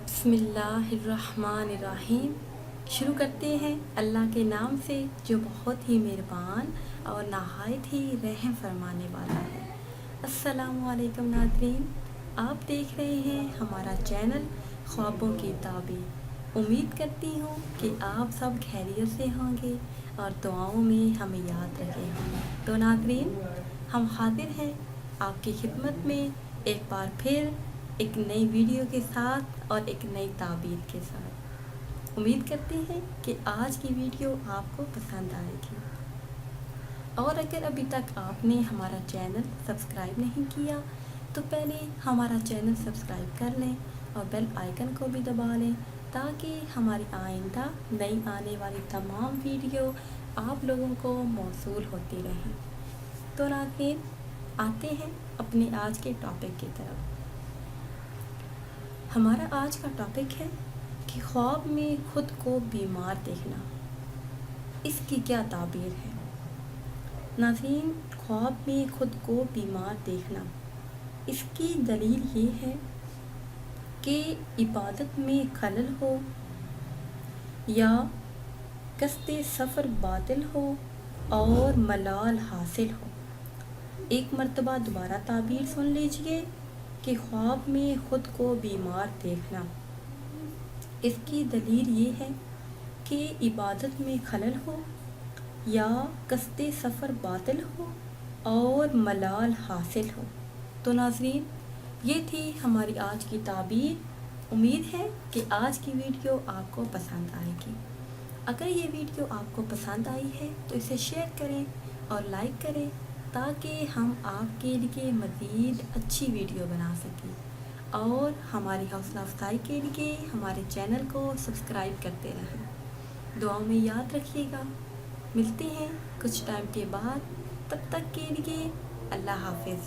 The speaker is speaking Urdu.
بسم اللہ الرحمن الرحیم۔ شروع کرتے ہیں اللہ کے نام سے جو بہت ہی مہربان اور نہایت ہی رحم فرمانے والا ہے۔ السلام علیکم ناظرین، آپ دیکھ رہے ہیں ہمارا چینل خوابوں کی تعبیر۔ امید کرتی ہوں کہ آپ سب خیریت سے ہوں گے اور دعاؤں میں ہمیں یاد رکھیں گے۔ تو ناظرین، ہم حاضر ہیں آپ کی خدمت میں ایک بار پھر ایک نئی ویڈیو کے ساتھ اور ایک نئی تعبیر کے ساتھ۔ امید کرتے ہیں کہ آج کی ویڈیو آپ کو پسند آئے گی، اور اگر ابھی تک آپ نے ہمارا چینل سبسکرائب نہیں کیا تو پہلے ہمارا چینل سبسکرائب کر لیں اور بیل آئیکن کو بھی دبا لیں تاکہ ہماری آئندہ نئی آنے والی تمام ویڈیو آپ لوگوں کو موصول ہوتی رہیں۔ تو ناظرین، آتے ہیں اپنے آج کے ٹاپک کی طرف۔ ہمارا آج کا ٹاپک ہے کہ خواب میں خود کو بیمار دیکھنا، اس کی کیا تعبیر ہے؟ ناظرین، خواب میں خود کو بیمار دیکھنا، اس کی دلیل یہ ہے کہ عبادت میں خلل ہو یا قصد سفر باطل ہو اور ملال حاصل ہو۔ ایک مرتبہ دوبارہ تعبیر سن لیجئے کہ خواب میں خود کو بیمار دیکھنا، اس کی دلیل یہ ہے کہ عبادت میں خلل ہو یا قصد سفر باطل ہو اور ملال حاصل ہو۔ تو ناظرین، یہ تھی ہماری آج کی تعبیر۔ امید ہے کہ آج کی ویڈیو آپ کو پسند آئے گی۔ اگر یہ ویڈیو آپ کو پسند آئی ہے تو اسے شیئر کریں اور لائک کریں تاکہ ہم آپ کے لیے مزید اچھی ویڈیو بنا سکیں، اور ہماری حوصلہ افزائی کے لیے ہمارے چینل کو سبسکرائب کرتے رہیں۔ دعاؤں میں یاد رکھیے گا۔ ملتے ہیں کچھ ٹائم کے بعد، تب تک کے لیے اللہ حافظ۔